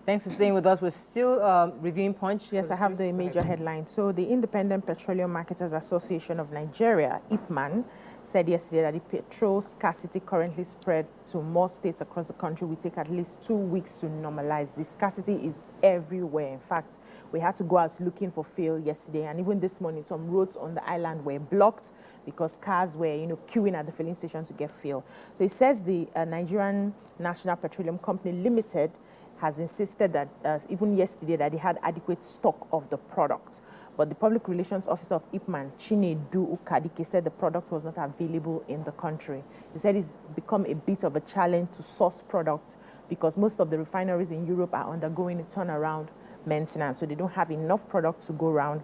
Thanks for staying with us. We're still reviewing Punch. Yes, I have the major headline. So the Independent Petroleum Marketers Association of Nigeria, IPMAN, said yesterday that the petrol scarcity currently spread to more states across the country will take at least 2 weeks to normalize. The scarcity is everywhere. In fact, we had to go out looking for fuel yesterday, and even this morning, some roads on the island were blocked because cars were, queuing at the filling station to get fuel. So it says the Nigerian National Petroleum Company Limited has insisted that even yesterday that they had adequate stock of the product. But the Public Relations Officer of IPMAN, Chinedu Ukadike, said the product was not available in the country. He said it's become a bit of a challenge to source product because most of the refineries in Europe are undergoing a turnaround maintenance, so they don't have enough product to go around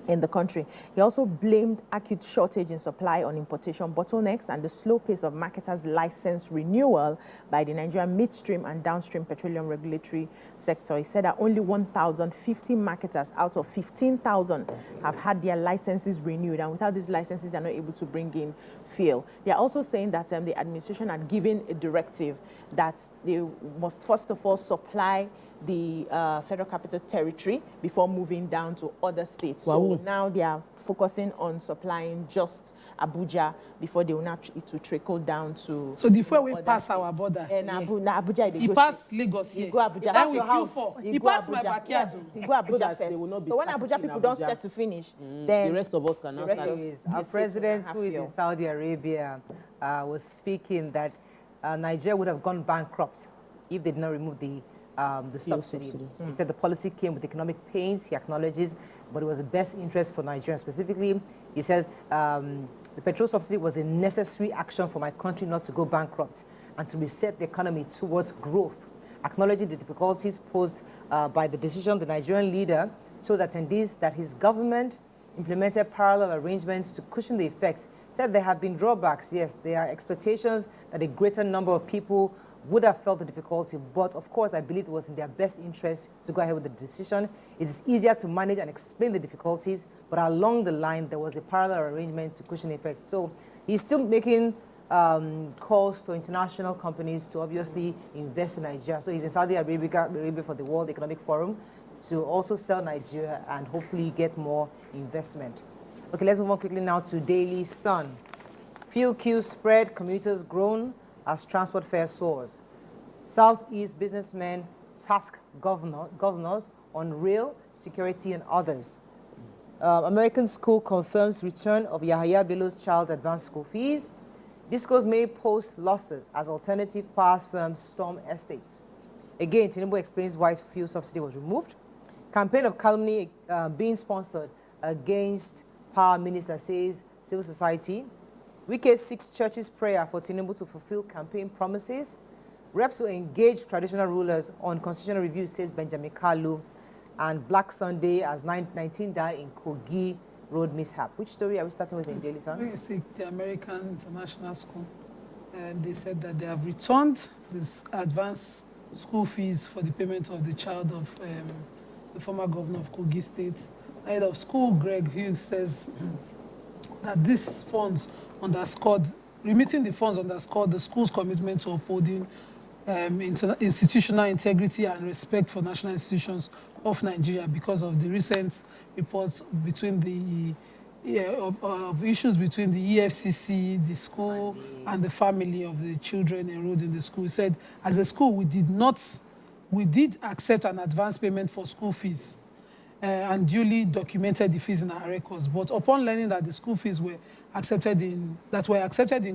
in the country. He also blamed acute shortage in supply on importation bottlenecks and the slow pace of marketers' license renewal by the Nigerian midstream and downstream petroleum regulatory sector. He said that only 1,050 marketers out of 15,000 have had their licenses renewed, and without these licenses, they're not able to bring in fuel. They are also saying that the administration had given a directive that they must first of all supply the Federal Capital Territory before moving down to other states. Wow. So now they are focusing on supplying just Abuja before they will not trickle down to. So before we pass our border, Abuja, he passed Lagos here. You go Abuja. That's your house. He passed my backyard. Yes, you go Abuja first. So when Abuja people don't set to finish, then the rest of us can now start. Our president, who is in Saudi Arabia, was speaking that Nigeria would have gone bankrupt if they did not remove the subsidy. He said the policy came with economic pains, he acknowledges, but it was the best interest for Nigerians. Specifically, he said the petrol subsidy was a necessary action for my country not to go bankrupt and to reset the economy towards growth. Acknowledging the difficulties posed by the decision, the Nigerian leader told attendees that his government implemented parallel arrangements to cushion the effects. Said there have been drawbacks, yes, there are expectations that a greater number of people would have felt the difficulty, but of course I believe it was in their best interest to go ahead with the decision. It is easier to manage and explain the difficulties, but along the line there was a parallel arrangement to cushion the effects. So he's still making calls to international companies to obviously invest in Nigeria. So he's in Saudi Arabia for the World Economic Forum to also sell Nigeria and hopefully get more investment. Okay, let's move on quickly now to Daily Sun. Fuel queues spread, commuters groan as transport fare soars. Southeast businessmen task governors on rail, security, and others. American school confirms return of Yahaya Bello's child's advanced school fees. Discos may post losses as alternative power firms storm estates. Again, Tinubu explains why fuel subsidy was removed. Campaign of calumny being sponsored against power minister, says civil society. Wike seeks church's prayer for Tinubu to fulfill campaign promises. Reps will engage traditional rulers on constitutional review, says Benjamin Kalu. And Black Sunday as 19 die in Kogi road mishap. Which story are we starting with in Daily Sun? When you see the American International School, they said that they have returned this advanced school fees for the payment of the child of the former governor of Kogi State. Head of school, Greg Hughes, says that these funds underscored, remitting the funds underscored the school's commitment to upholding institutional integrity and respect for national institutions of Nigeria because of the recent reports between of issues between the EFCC, the school, and the family of the children enrolled in the school. He said, as a school, we did accept an advance payment for school fees and duly documented the fees in our records. But upon learning that the school fees were accepted in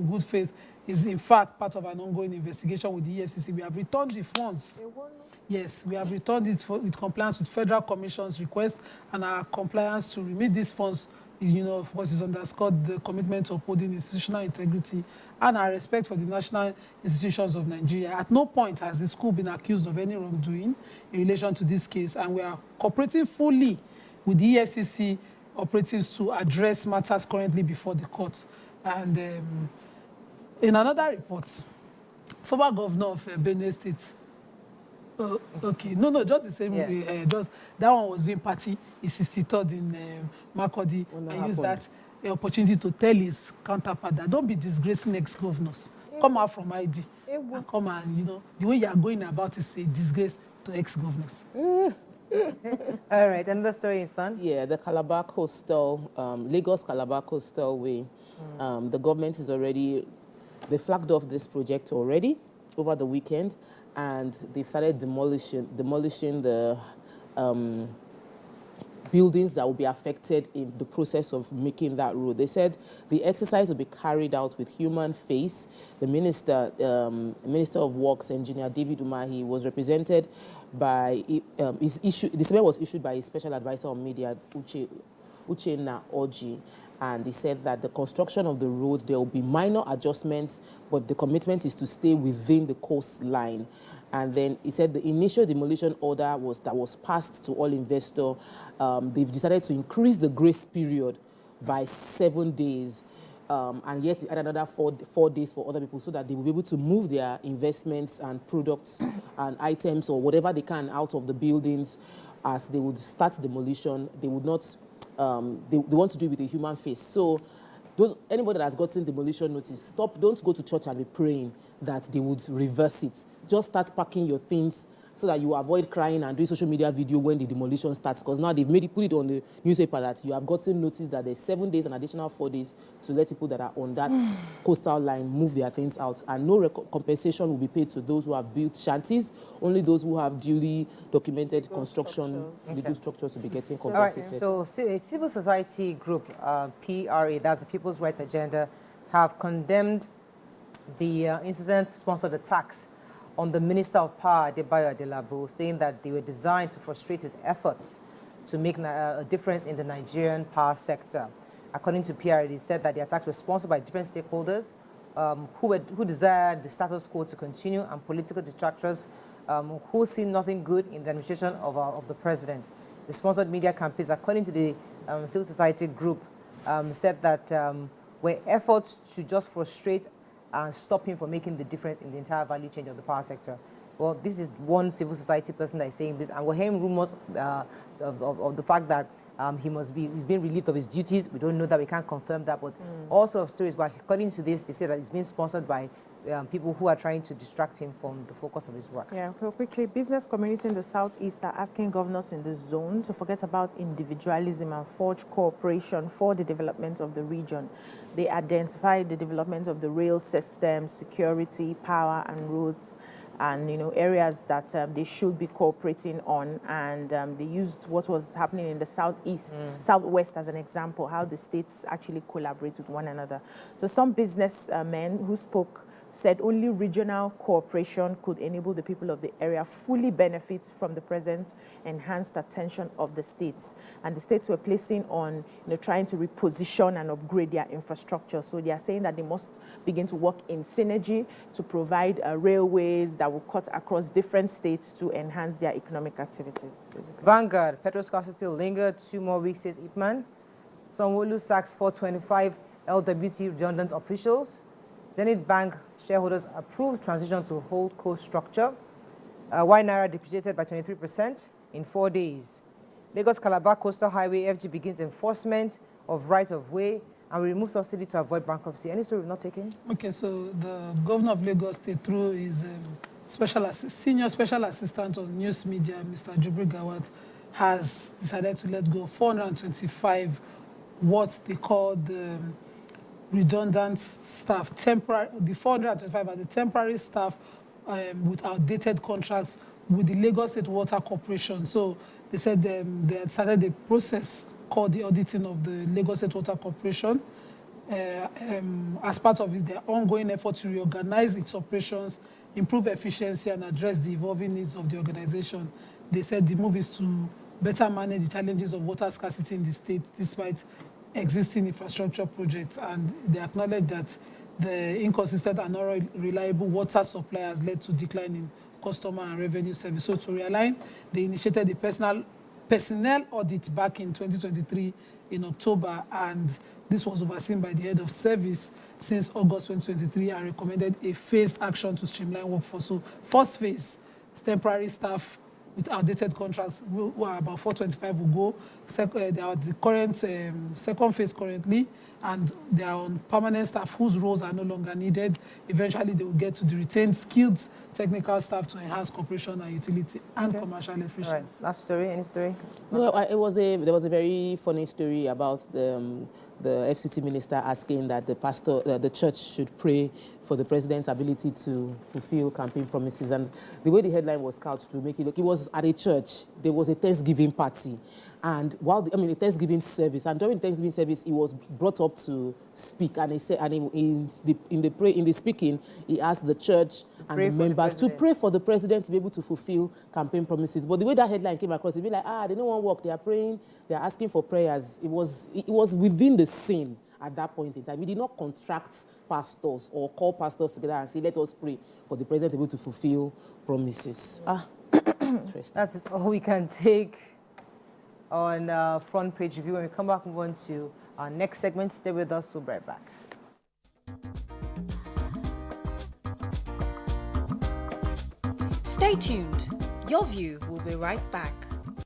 good faith, is in fact part of an ongoing investigation with the EFCC. We have returned the funds. Yes, we have returned it with compliance with Federal Commission's request, and our compliance to remit these funds, of course, is underscored the commitment to upholding institutional integrity and our respect for the national institutions of Nigeria. At no point has the school been accused of any wrongdoing in relation to this case, and we are cooperating fully with the EFCC operatives to address matters currently before the court. And in another report, former governor of Benue State, just the same, just that one was doing party, his 63rd in Makurdi, and used that opportunity to tell his counterpart that don't be disgracing ex-governors. Come out from ID and come and, the way you are going about is a disgrace. to ex-governors. All right, another story in Sun. Yeah, the Calabar Coastal, Lagos Calabar Coastal Way. The government is already, they flagged off this project already over the weekend, and they've started demolishing the buildings that will be affected in the process of making that road. They said the exercise will be carried out with human face. The Minister of Works, Engineer David Umahi, was represented by, the statement was issued by his special advisor on media, Uchenna Oji, and he said that the construction of the road, there will be minor adjustments, but the commitment is to stay within the coastline. And then he said the initial demolition order that was passed to all investors. They've decided to increase the grace period by 7 days, and yet add another 4 days for other people, so that they will be able to move their investments and products and items or whatever they can out of the buildings as they would start demolition. They would not, they want to do it with a human face. So anybody that has gotten demolition notice, don't go to church and be praying that they would reverse it. Just start packing your things so that you avoid crying and doing social media video when the demolition starts. Because now they've put it on the newspaper that you have gotten notice that there's 7 days, an additional 4 days to let people that are on that coastal line move their things out. And no compensation will be paid to those who have built shanties. Only those who have duly documented construction, legal structures, to be getting compensated. All right, so a civil society group, PRA, that's the People's Rights Agenda, have condemned the incident-sponsored attacks on the Minister of Power, Adebayo Adelabo, saying that they were designed to frustrate his efforts to make a difference in the Nigerian power sector. According to PRA, they said that the attacks were sponsored by different stakeholders who desired the status quo to continue, and political detractors who see nothing good in the administration of the president. The sponsored media campaigns, according to the civil society group, said that were efforts to just frustrate and stop him from making the difference in the entire value chain of the power sector. Well, this is one civil society person that is saying this, and we're hearing rumors of the fact that he's being relieved of his duties. We don't know that, we can't confirm that, but all sorts of stories. But according to this, they say that it's being sponsored by people who are trying to distract him from the focus of his work. Yeah, real quickly, business community in the Southeast are asking governors in the zone to forget about individualism and forge cooperation for the development of the region. They identified the development of the rail system, security, power, and roads, and areas that they should be cooperating on. And they used what was happening in the Southwest as an example, how the states actually collaborate with one another. So some businessmen who spoke said only regional cooperation could enable the people of the area fully benefit from the present enhanced attention of the states. And the states were placing on trying to reposition and upgrade their infrastructure. So they are saying that they must begin to work in synergy to provide railways that will cut across different states to enhance their economic activities. Basically. Vanguard, petrol scarcity still lingered. 2 more weeks, says Ipman. Sanwo-Olu sacks 425 LWC redundant officials. Zenith Bank shareholders approved transition to holdco structure. Why Naira depreciated by 23% in 4 days. Lagos Calabar Coastal Highway FG begins enforcement of right of way and will remove subsidy to avoid bankruptcy. Any story we've not taken? Okay, so the governor of Lagos State, through his senior special assistant on news media, Mr. Jubri Gawat, has decided to let go 425 what they call the redundant staff, the 425 are the temporary staff with outdated contracts with the Lagos State Water Corporation. So they said they had started a process called the auditing of the Lagos State Water Corporation as part of their ongoing effort to reorganize its operations, improve efficiency, and address the evolving needs of the organization. They said the move is to better manage the challenges of water scarcity in the state despite existing infrastructure projects, and they acknowledge that the inconsistent and not reliable water supply has led to decline in customer and revenue service. So to realign, they initiated the personnel audit back in 2023 in October, and this was overseen by the head of service since August 2023 and recommended a phased action to streamline workforce. So first phase, temporary staff with outdated contracts, who are about 425 will go. They are the current second phase currently, and they are on permanent staff whose roles are no longer needed. Eventually, they will get to the retained skilled technical staff to enhance cooperation and utility and commercial efficiency. All right. Last story. Any story? No, there was a very funny story about the FCT minister asking that the church should pray for the president's ability to fulfill campaign promises. And the way the headline was couched to make it look, it was at a church. There was a Thanksgiving party. And a Thanksgiving service, and during the Thanksgiving service, he was brought up to speak, and he said, in the speaking, he asked the church and the members to pray for the president to be able to fulfill campaign promises. But the way that headline came across, it'd be like, they don't want work, they are praying, they are asking for prayers. It was within the scene at that point in time. We did not contract pastors or call pastors together and say, let us pray for the president to be able to fulfill promises. Interesting. That is all we can take on front page review. When we come back, move on to our next segment. Stay with us, we'll be right back. Stay tuned. Your View will be right back.